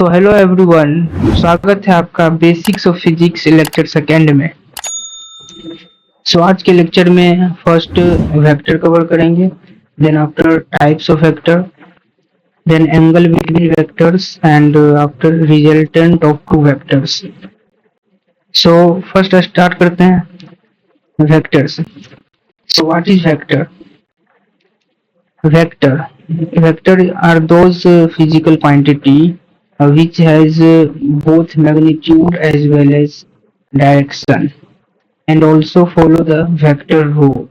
So hello everyone, स्वागत है आपका basics of physics lecture second में। आज के लेक्चर में फर्स्ट वेक्टर कवर करेंगे, then after types of vector, then angle between vectors and after resultant of two vectors. First start करते हैं vectors. What is vector? Vector are those physical quantity which has both magnitude as well as direction and also follow the vector rule.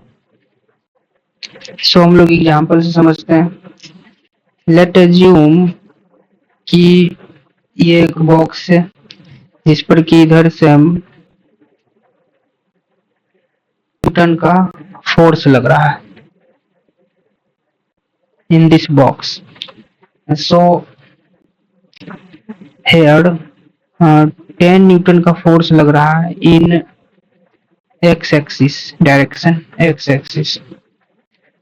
हम लोग example से समझते हैं। Late assume कि ये एक बॉक्स है जिस पर कि इधर से हम न्यूटन का फोर्स लग रहा है in this box. So here 10 Newton का फोर्स लग रहा है इन x axis direction x axis.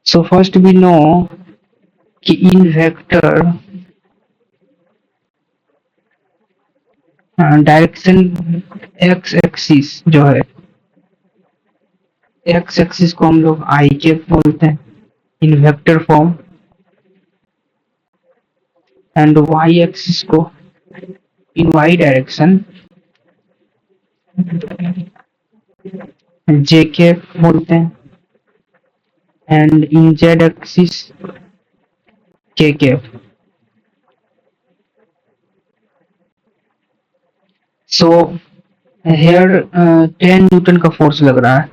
So first we know कि इन वेक्टर डायरेक्शन x axis जो है, x axis को हम लोग i कैप बोलते हैं इन vector form, and y axis को इन y डायरेक्शन j कैप बोलते हैं, and in z axis k cap. So here 10 Newton का फोर्स लग रहा है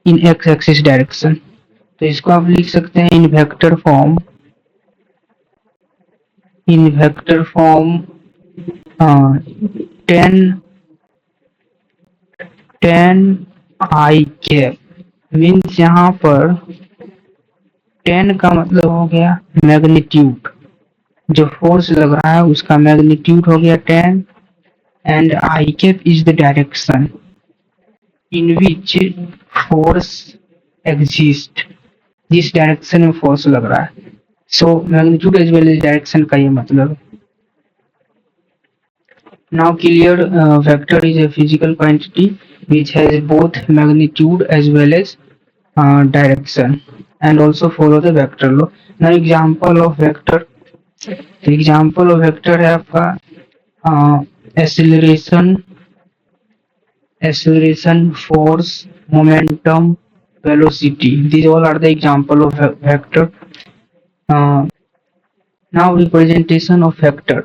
इन x एक्सिस डायरेक्शन, तो इसको आप लिख सकते हैं इन vector form 10 i cap. Means यहाँ पर 10 का मतलब हो गया मैग्नीट्यूड, जो फोर्स लग रहा है उसका मैग्नीट्यूड हो गया 10, and i cap is the direction in which force exist, जिस डायरेक्शन में फोर्स लग रहा है। So magnitude as well as direction का ये मतलब। Now clear, vector is a physical quantity which has both magnitude as well as direction and also follow the vector law. Now example of vector, example of vector है आपका acceleration, force, momentum, velocity. These all are the example of vector. Now representation of vector.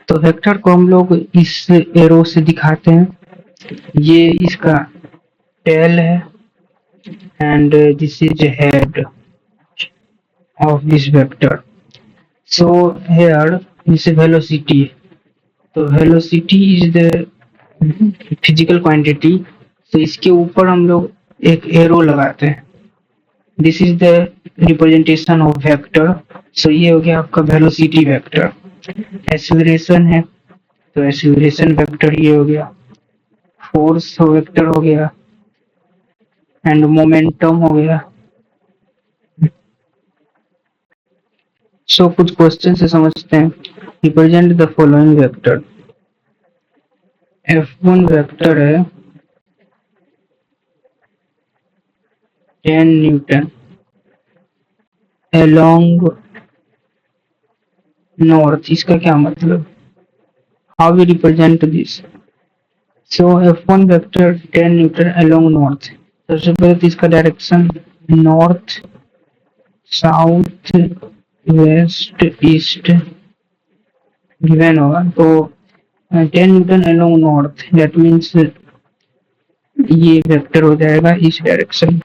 तो vector को हम लोग इस arrow से दिखाते हैं। ये इसका टेल है and this is head of this vector. So here this velocity, तो velocity is the physical quantity. तो इसके ऊपर हम लोग एक एरो लगाते हैं। This is the representation of vector. So ये हो गया आपका वेलोसिटी वेक्टर। एक्सीलरेशन है तो एक्सीलरेशन वेक्टर ये हो गया, फोर्स वेक्टर हो गया, एंड मोमेंटम हो गया। सो कुछ क्वेश्चन से समझते हैं। Represent the following vector. F1 vector है 10 न्यूटन along नॉर्थ। इसका क्या मतलब? How we represent this? So F1 vector 10 newton along north. सबसे पहले तो इसका direction north, south, west, east given होगा। तो 10 newton along north, that means ये वेक्टर हो जाएगा इस direction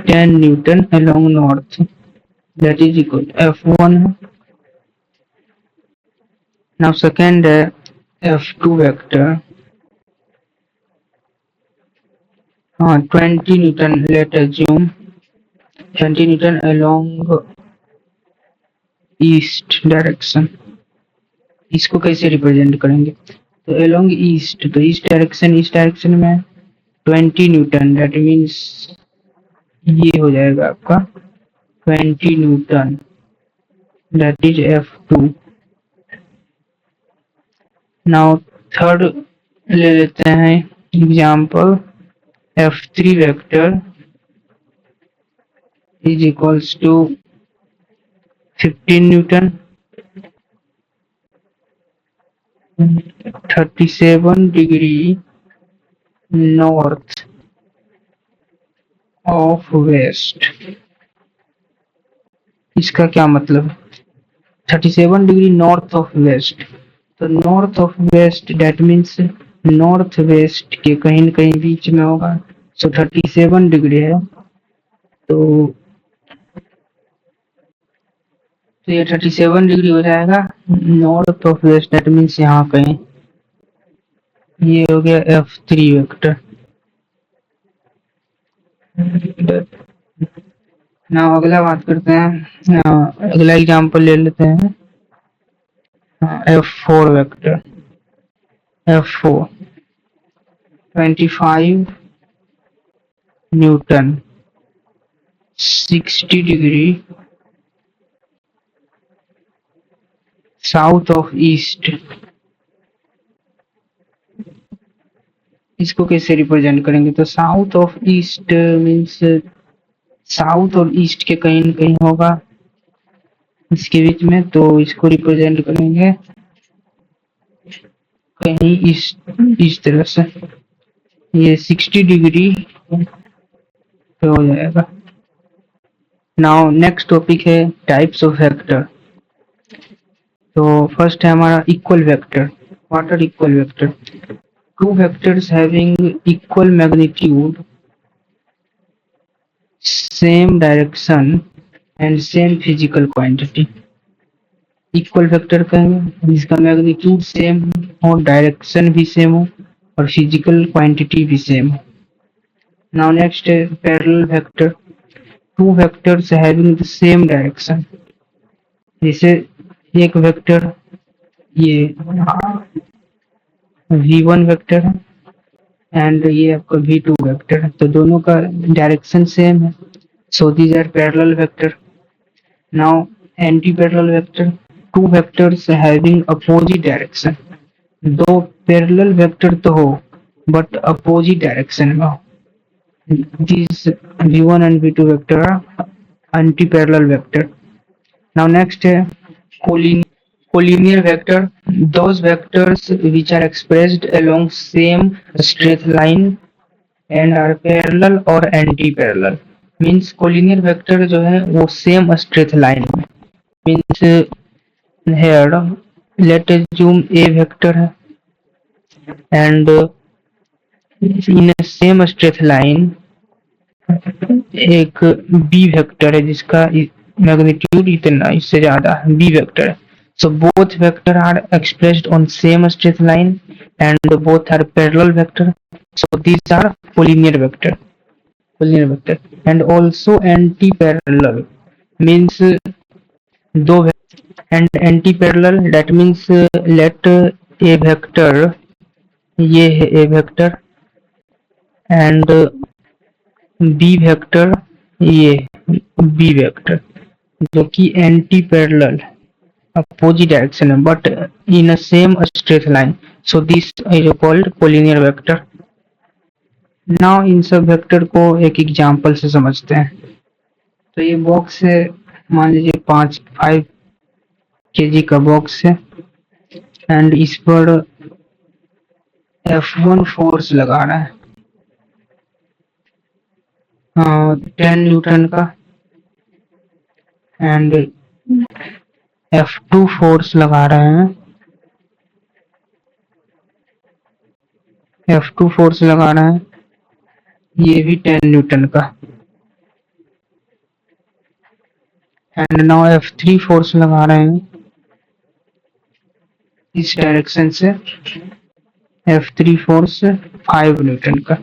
10 newton along north, that is equal to F1 है। Now second है F2 vector 20 Newton, let assume 20 Newton along east direction. इसको कैसे रिप्रेजेंट करेंगे? तो along ईस्ट, तो इस डायरेक्शन में 20 न्यूटन, दैट मीन्स ये हो जाएगा आपका 20 Newton that is F2. Now third ले लेते हैं example F3 vector is equals to 15 Newton, 37 degree north of west. इसका क्या मतलब है? 37 डिग्री नॉर्थ ऑफ वेस्ट, तो north of west that means north west के कहीं न कहीं बीच में होगा। सो 37 डिग्री है, तो ये 37 डिग्री हो जाएगा north of west, that means यहाँ कहीं। ये हो गया F3 वेक्टर। ना अगला बात करते हैं, अगला एग्जांपल ले लेते हैं F4 vector. F4 25 Newton, 60 degree south of east. इसको कैसे रिप्रेजेंट करेंगे? तो south of east means south और ईस्ट के कहीं न कहीं होगा इसके बीच में, तो इसको रिप्रेजेंट करेंगे कहीं इस तरह से। ये 60 डिग्री पे हो जाएगा। नाउ नेक्स्ट टॉपिक है टाइप्स ऑफ वेक्टर। तो फर्स्ट है हमारा equal vector. What are equal vector? Two vectors having equal magnitude, same direction and same physical quantity. Equal vector कहेंगे जिसका मैग्नीट्यूड सेम हो, डायरेक्शन भी सेम हो और फिजिकल क्वांटिटी भी सेम हो। नाउ नेक्स्ट है parallel vector. Two vectors having the same direction, जैसे एक वेक्टर ये v1 वेक्टर है एंड ये आपका v2 वेक्टर है, तो दोनों का डायरेक्शन सेम है, so these are parallel vector. Now anti parallel vector. Two vectors having opposite direction, दो पैरेलल वेक्टर तो हो बट अपोजिट डायरेक्शन में हो, these v1 and v2 vector are anti-parallel vector. Now next है collinear vector. Those vectors which are expressed along same straight line and are parallel or anti-parallel. Means collinear vector जो है वो same straight line में, means here let assume a vector है and in a same straight line एक B vector है जिसका magnitude इतना इससे ज्यादा है, बी वेक्टर है। So both vector are expressed on same straight line and both are parallel vector, so these are collinear vector and also anti parallel means दो and anti parallel that means let A vector, ये है A vector and B vector, ये B vector जो कि anti parallel opposite direction है but in a same straight line, so this is called collinear vector. Now in सब vector को एक example से समझते हैं। तो ये बॉक्स है, मान लीजिए 5 kg का बॉक्स है एंड इस पर F1 फोर्स लगा रहा है 10 न्यूटन का एंड F2 फोर्स लगा रहे हैं, F2 फोर्स लगा रहे हैं ये भी 10 न्यूटन का एंड नाउ F3 फोर्स लगा रहे हैं इस डायरेक्शन से, F3 फोर्स 5 न्यूटन का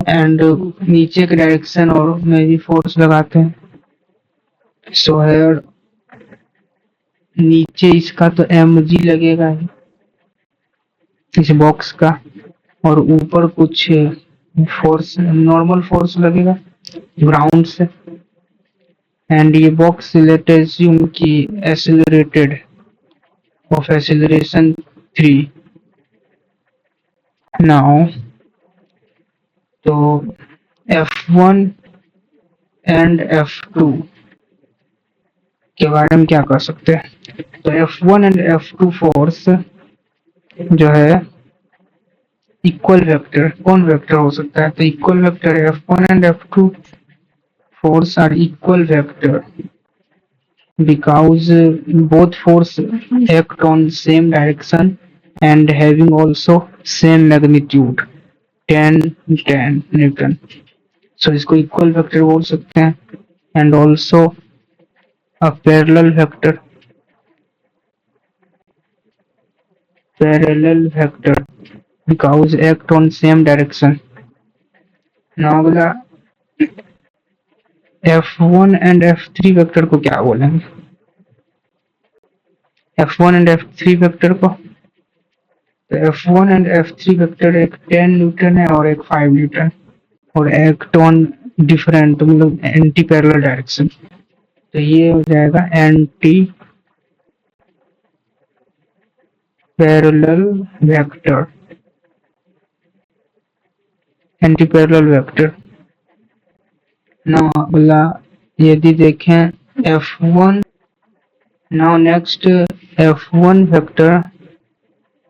एंड नीचे के डायरेक्शन और में भी फोर्स लगाते हैं। सो हियर नीचे इसका तो mg लगेगा ही इस बॉक्स का और ऊपर कुछ फोर्स नॉर्मल फोर्स लगेगा ग्राउंड से, एंड ये बॉक्स लेट एज्यूम की एक्सेलरेटेड of acceleration 3 now, तो F1 एंड F2 के बारे में क्या कर सकते हैं। तो F1 एंड F2 फोर्स जो है इक्वल वेक्टर, कौन वेक्टर हो सकता है, तो equal vector F1 and F2 force are equal vector because both force act on same direction and having also same magnitude 10 Newton. So इसको इक्वल वेक्टर बोल सकते हैं and also a parallel vector because act on same direction. Now अगला F1 and F3 vector को क्या बोलेंगे, F1 and F3 vector को, तो F1 एंड F3 वेक्टर एक 10 न्यूटन है और एक 5 न्यूटन और एक्ट ऑन डिफरेंट मतलब एंटी पैरेलल डायरेक्शन। तो ये हो जाएगा anti parallel vector, anti parallel vector. Now अगला यदि देखें F1, now next F1 vector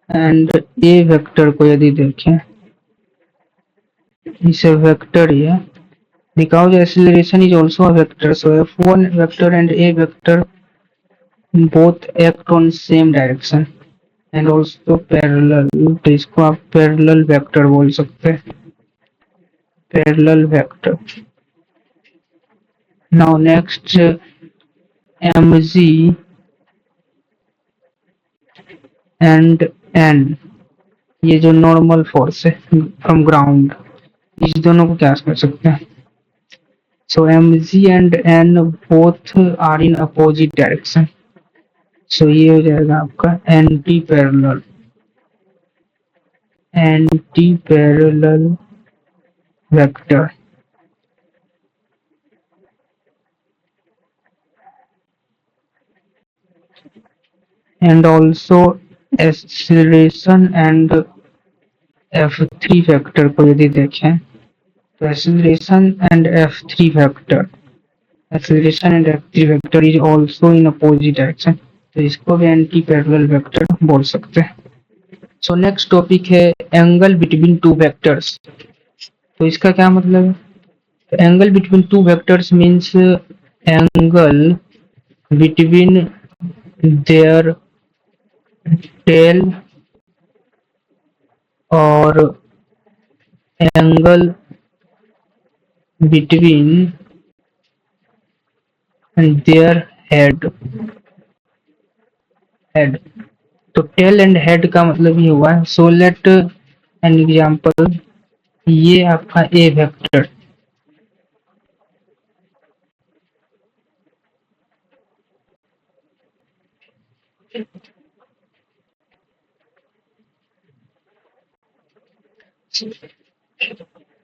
and A vector को यदि देखें, इसे वेक्टर ही है because acceleration is also a vector, so F1 vector and A vector both act on same direction and also parallel, तो इसको आप पैरेलल वेक्टर बोल सकते हैं, parallel vector. Now next mg and n, ये जो नॉर्मल फोर्स है from ground, इस दोनों को क्या कर सकते हैं, so mg and n both are in opposite direction, so ये हो जाएगा आपका anti parallel vector. And also acceleration and F3 vector को यदि देखें, तो acceleration and F3 vector is also in opposite direction, तो इसको भी एंटी पैरेलल वेक्टर बोल सकते हैं। सो नेक्स्ट टॉपिक है एंगल बिटवीन टू वेक्टर्स। तो इसका क्या मतलब है, angle between two vectors means angle between their tail और एंगल बिटवीन देयर हेड। तो टेल एंड हेड का मतलब ये हुआ, सो लेट एन एग्जांपल, ये आपका ए वेक्टर,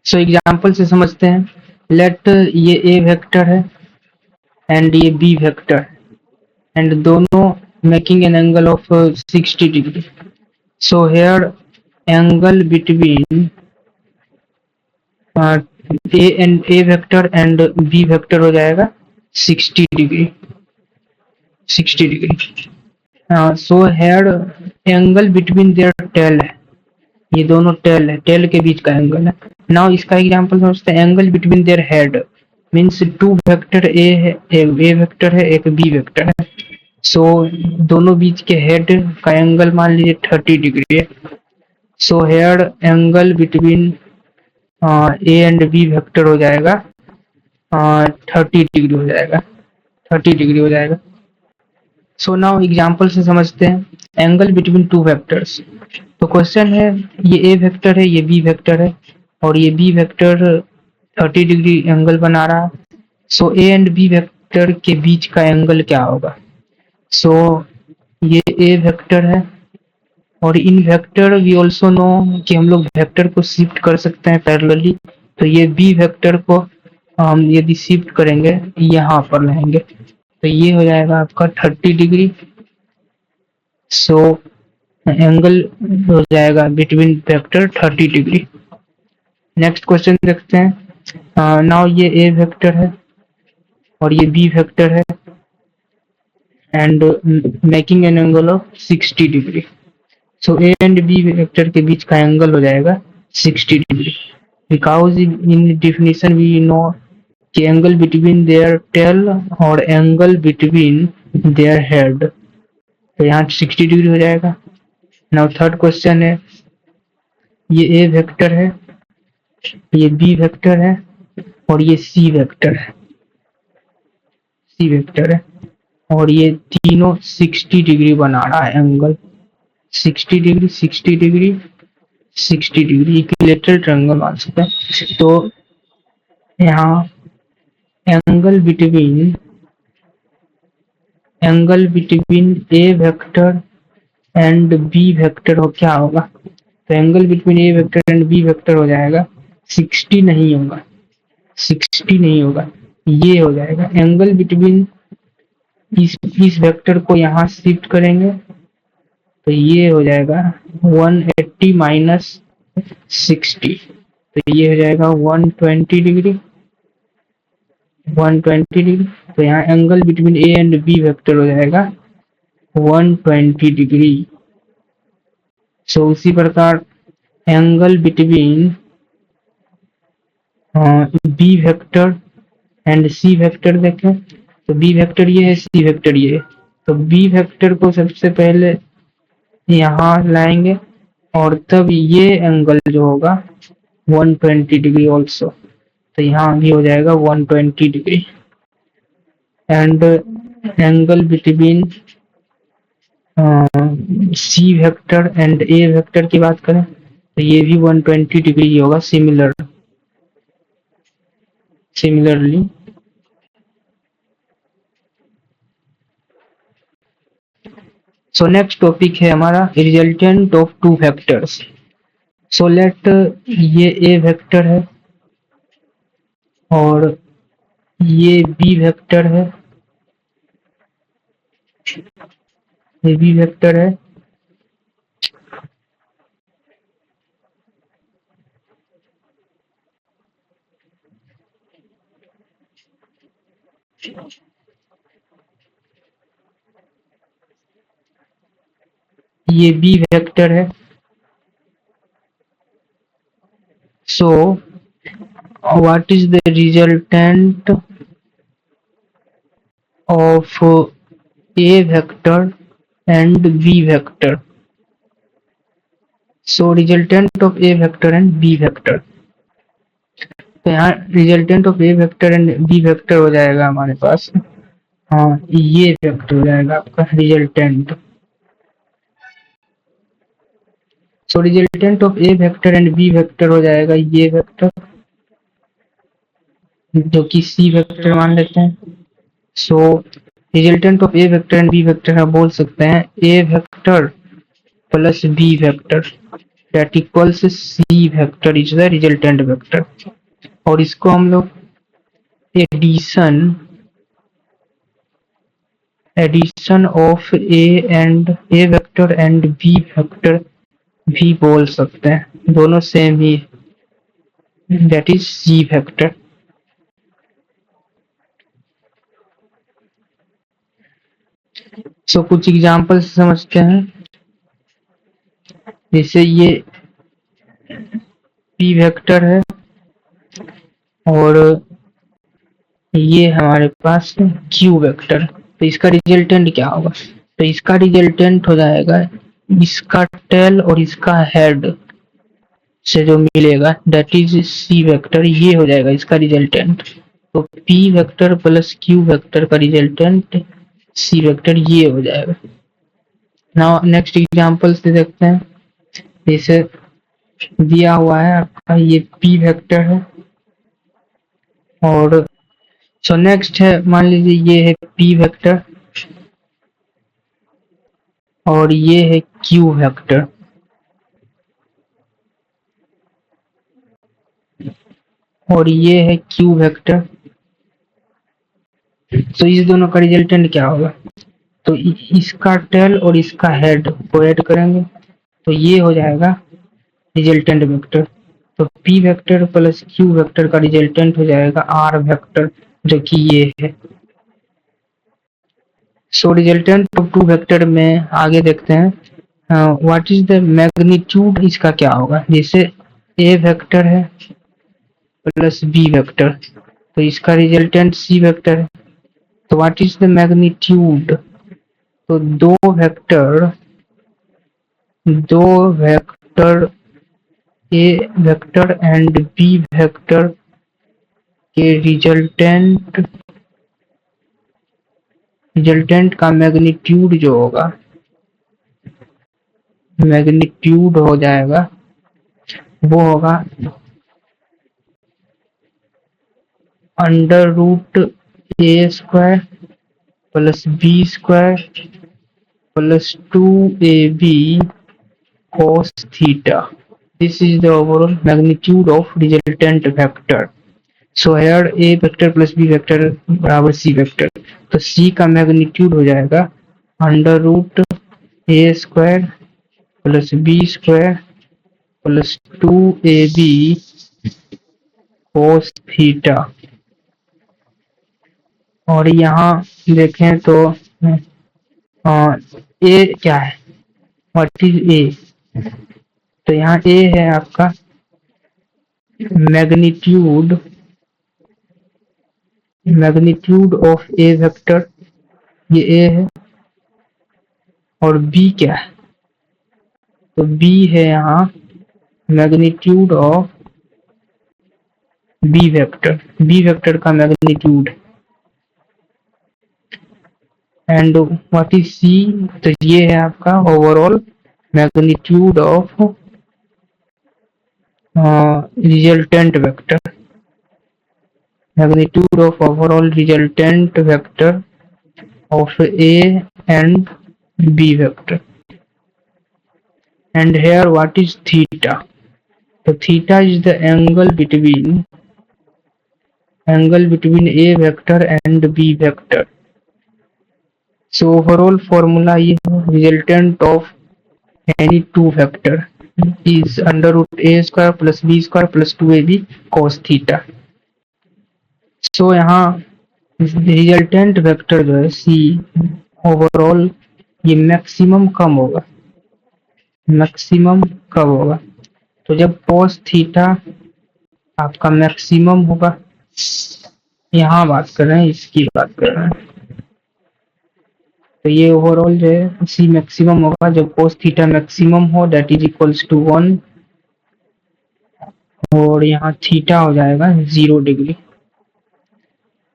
सो एग्जांपल से समझते हैं। लेट ये ए वेक्टर है एंड ये बी वेक्टर एंड दोनों making an angle of 60 degree. So here angle between A vector and B vector हो जाएगा 60 degree, 60 degree. So here angle between their tail है, ये दोनों टेल है, टेल के बीच का एंगल है। नाउ इसका एग्जांपल समझते हैं, angle between their head means two vector A है, एक ए वेक्टर है एक बी वेक्टर है, सो दोनों बीच के हेड का एंगल मान लीजिए 30 डिग्री है। So here angle between A and B vector हो जाएगा 30 डिग्री हो जाएगा, 30 डिग्री हो जाएगा। सो नाउ एग्जांपल से समझते हैं एंगल बिटवीन टू वेक्टर्स। तो क्वेश्चन है, ये ए वेक्टर है, ये बी वेक्टर है और ये बी वेक्टर 30 डिग्री एंगल बना रहा है। सो ए एंड बी वेक्टर के बीच का एंगल क्या होगा, सो ये ए वेक्टर है और इन वेक्टर वी ऑल्सो नो कि हम लोग वेक्टर को शिफ्ट कर सकते हैं पैरेलली, तो ये बी वेक्टर को हम यदि शिफ्ट करेंगे यहाँ पर लाएंगे तो ये हो जाएगा आपका 30 डिग्री। सो एंगल हो जाएगा between vector 30 degree. Next question देखते हैं। नाउ ये ए वेक्टर है और ये बी वेक्टर है and making an angle of 60 degree. So A and B vector के बीच का एंगल हो जाएगा 60 degree. Because in definition we know कि एंगल बिटवीन देयर टेल और एंगल बिटवीन देयर हेड, तो यहाँ 60 डिग्री हो जाएगा। नाउ थर्ड क्वेश्चन है, ये ए वेक्टर है, ये बी वेक्टर है और ये सी वेक्टर है, सी वेक्टर है और ये तीनों 60 डिग्री बना रहा है angle. 60 degree 60 degree 60 degree equilateral triangle मान सकते हैं। तो यहाँ angle between A vector and B vector हो क्या होगा, तो angle between A vector and B vector हो जाएगा 60 नहीं होगा, 60 नहीं होगा, ये हो जाएगा एंगल बिटवीन इस वेक्टर को यहाँ शिफ्ट करेंगे तो ये हो जाएगा 180 माइनस 60, तो ये हो जाएगा 120 डिग्री 120 डिग्री। तो यहाँ angle between A and B vector हो जाएगा 120 डिग्री। सो उसी प्रकार angle between B vector and C vector देखें तो बी वेक्टर ये है, सी वेक्टर ये है, तो बी वेक्टर को सबसे पहले यहाँ लाएंगे और तब ये एंगल जो होगा 120 डिग्री ऑल्सो, तो यहाँ भी हो जाएगा 120 degree. And angle between C vector and A vector की बात करें तो ये भी 120 डिग्री होगा सिमिलरली। सो नेक्स्ट टॉपिक है हमारा resultant of two vectors. So let ये ए वेक्टर है और ये बी वेक्टर है, ये बी वेक्टर है ये बी वेक्टर है। So what is the resultant of A vector and B vector. So resultant of A vector and B vector, तो यहाँ resultant of A vector and B vector हो जाएगा हमारे पास, हाँ ये वेक्टर हो जाएगा आपका resultant. So resultant of A vector and B vector हो जाएगा ये वेक्टर जो कि सी वेक्टर मान लेते हैं। So resultant of A vector and B vector हम बोल सकते हैं A vector plus B vector that equals C vector is the resultant vector, और इसको हम लोग addition addition of A vector and B vector भी बोल सकते हैं, दोनों सेम ही, that is C vector. So कुछ एग्जांपल समझते हैं, जैसे ये पी वेक्टर है और ये हमारे पास क्यू वेक्टर, तो इसका रिजल्टेंट क्या होगा, तो इसका रिजल्टेंट हो जाएगा इसका टेल और इसका हेड से जो मिलेगा दैट इज सी वेक्टर, ये हो जाएगा इसका रिजल्टेंट। तो P vector plus Q vector का रिजल्टेंट सी वेक्टर ये हो जाएगा। नाउ नेक्स्ट एग्जांपल से देखते हैं, जैसे दिया हुआ है आपका ये पी वेक्टर है और सो नेक्स्ट है, मान लीजिए ये है पी वेक्टर और ये है क्यू वेक्टर, और ये है क्यू वेक्टर। तो इस दोनों का रिजल्टेंट क्या होगा? तो इसका टेल और इसका हेड को ऐड करेंगे तो ये हो जाएगा रिजल्टेंट वेक्टर। तो P vector plus Q vector का रिजल्टेंट हो जाएगा आर वेक्टर, जो कि ये है। सो रिजल्टेंट ऑफ टू वेक्टर में आगे देखते हैं व्हाट इज द मैग्नीट्यूड, इसका क्या होगा। जैसे ए वेक्टर है प्लस बी वेक्टर, तो इसका रिजल्टेंट सी वेक्टर है। तो व्हाट इज द मैग्नीट्यूड, तो दो vector A vector and B vector के रिजल्टेंट का मैग्नीट्यूड जो होगा, मैग्नीट्यूड हो जाएगा, वो होगा under root A square plus B square plus 2ab cos theta. This is the overall magnitude of resultant vector. So here a vector plus b vector बराबर c vector, तो c का magnitude हो जाएगा under root A square plus B square plus 2ab cos theta. और यहाँ देखें तो ए क्या है, व्हाट इज ए, तो यहाँ ए है आपका मैग्नीट्यूड ऑफ ए वेक्टर, ये ए है। और बी क्या है, तो बी है यहाँ मैग्नीट्यूड ऑफ बी वेक्टर का magnitude. And what is C, तो ये है आपका overall magnitude of resultant vector, magnitude of overall resultant vector of A and B vector. And here what is theta? So theta is the angle between A vector and B vector. So overall formula ये resultant of any two vector is under root A square plus B square plus 2ab cos theta. So यहाँ resultant vector जो है सी overall ये maximum कब होगा, तो जब cos theta आपका मैक्सिमम होगा। यहाँ बात कर रहे हैं, इसकी बात कर रहे हैं। तो ये ओवरऑल जो है सी मैक्सिमम होगा जब cos थीटा मैक्सिमम हो, दैट इज इक्वल्स टू 1, और यहाँ थीटा हो जाएगा 0 डिग्री।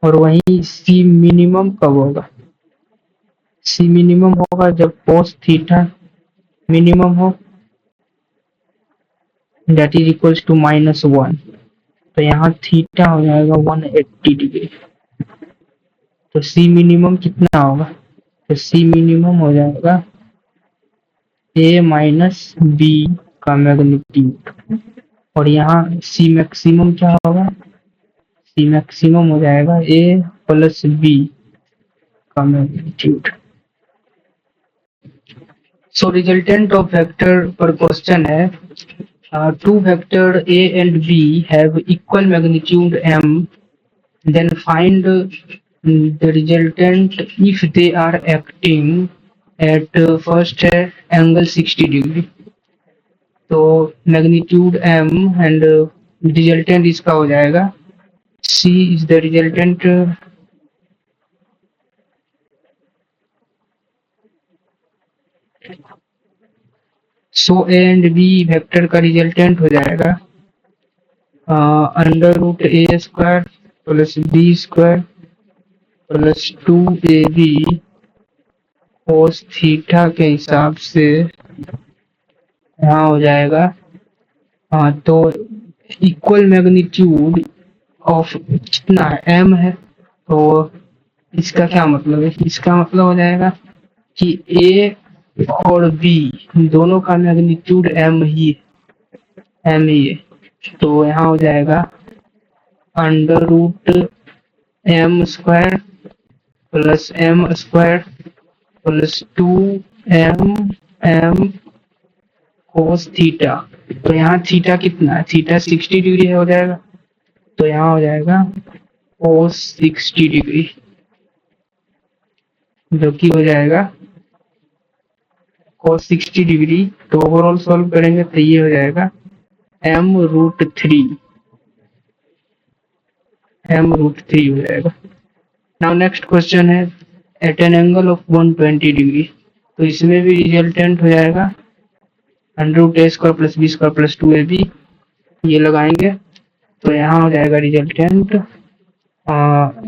और वहीं सी मिनिमम कब होगा, सी मिनिमम होगा जब cos थीटा मिनिमम हो, दैट इज इक्वल्स टू -1, तो यहाँ थीटा हो जाएगा 180 डिग्री। तो सी मिनिमम कितना होगा, तो सी मिनिमम हो जाएगा ए माइनस बी का मैग्नीट्यूड। और यहाँ सी मैक्सिमम क्या होगा, सी मैक्सिमम हो जाएगा ए प्लस बी का magnitude. So resultant of vector पर क्वेश्चन है two vector A and B have equal magnitude m, then find the resultant if they are acting at first angle 60 degree। तो magnitude m and resultant इसका हो जाएगा C is the resultant so A and B vector का resultant हो जाएगा under root A square plus B square plus 2ab cos theta के हिसाब से यहाँ हो जाएगा। तो इक्वल मैग्नीट्यूड ऑफ कितना है, m है, तो इसका क्या मतलब है, इसका मतलब हो जाएगा कि a और b दोनों का मैग्नीट्यूड m ही है। तो यहाँ हो जाएगा under root M square plus M square plus 2m cos theta. तो यहाँ थीटा कितना है, थीटा 60 डिग्री हो जाएगा, तो यहाँ हो जाएगा कोस 60 डिग्री, जो कि हो जाएगा cos 60 डिग्री। तो ओवरऑल सॉल्व करेंगे तो ये हो जाएगा m√3 हो जाएगा। नाउ नेक्स्ट क्वेश्चन है at an angle of 120 degree. तो इसमें भी रिजल्टेंट हो जाएगा √a² + b² + 2ab, ये लगाएंगे तो यहाँ हो जाएगा resultant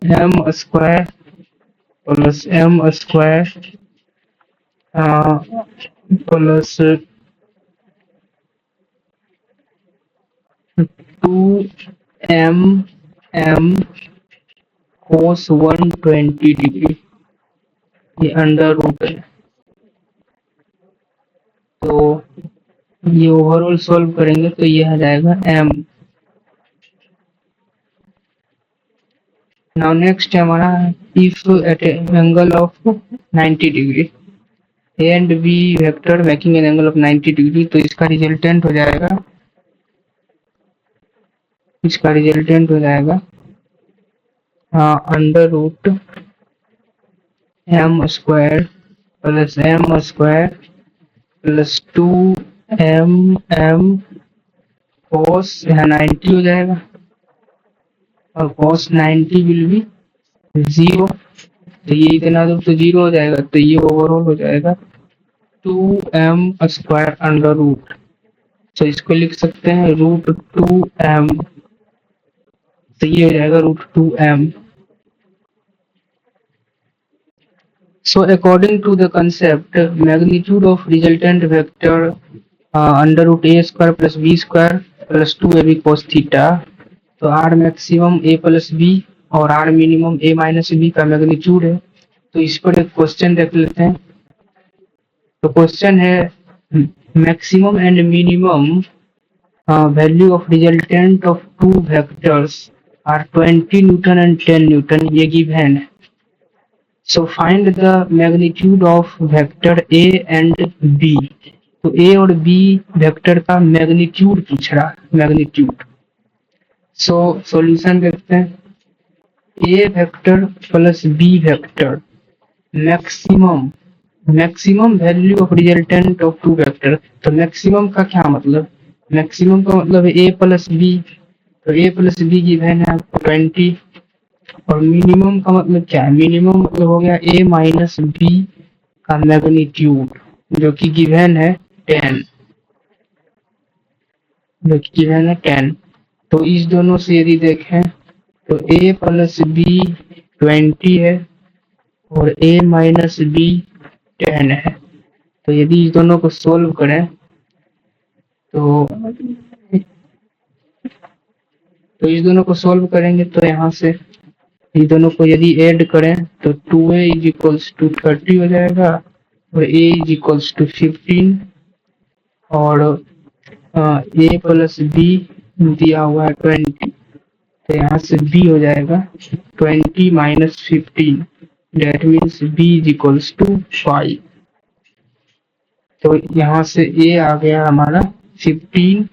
m² plus m² plus 2m cos 120 degree, ये अंडर रूट है। तो ये ओवरऑल सॉल्व करेंगे तो ये आ जाएगा m। नाउ नेक्स्ट है हमारा if at angle of 90 degree A and B vector making an angle of 90 degree. तो इसका रिजल्टेंट हो जाएगा under root m² plus m² plus 2m cos 90 हो जाएगा, और cos 90 विल बी 0। तो ये इतना दूर तो 0 हो जाएगा, तो ये ओवरऑल हो जाएगा 2m² अंडर रूट। तो इसको लिख सकते हैं √2m, तो ये हो जाएगा √2m। So according to the concept, magnitude of resultant vector under root a² plus b² plus 2ab cos theta। तो r maximum a plus B और r minimum a minus B का मैग्नीट्यूड है। तो इस पर एक क्वेश्चन देख लेते हैं। तो क्वेश्चन है maximum and minimum value of resultant of two vectors are 20 newton and 10 newton, ये गिवन है। So find the magnitude of vector a and b। तो a और b वेक्टर का मैग्नीट्यूड पूछ रहा है, मैग्नीट्यूड। सो सॉल्यूशन देखते हैं। a vector plus b vector maximum value of resultant of two vector. तो मैक्सिमम का क्या मतलब, मैक्सिमम का मतलब है a प्लस बी। तो a प्लस बी गिवन है 20, और मिनिमम का मतलब क्या है, मिनिमम मतलब हो गया a माइनस बी का मैग्नीट्यूड, जो कि गिवन है 10, तो इस दोनों से यदि देखें तो a प्लस बी 20 है और a माइनस बी 10 है। तो यदि इस दोनों को सोल्व करें तो इस दोनों को सोल्व करेंगे तो यहाँ से इन दोनों को यदि ऐड करें तो 2a = 30 हो जाएगा और a = 15, और a प्लस बी दिया हुआ है 20, तो यहाँ से b हो जाएगा 20 माइनस 15, डेट मीन्स b = 5। तो यहाँ से a आ गया हमारा 15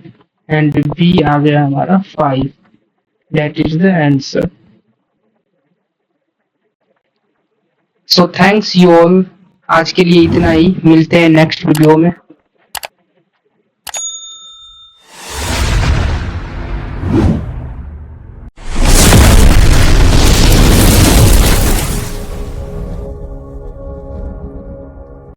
एंड b आ गया हमारा 5, that is the answer. So thanks you all, आज के लिए इतना ही, मिलते हैं नेक्स्ट वीडियो में।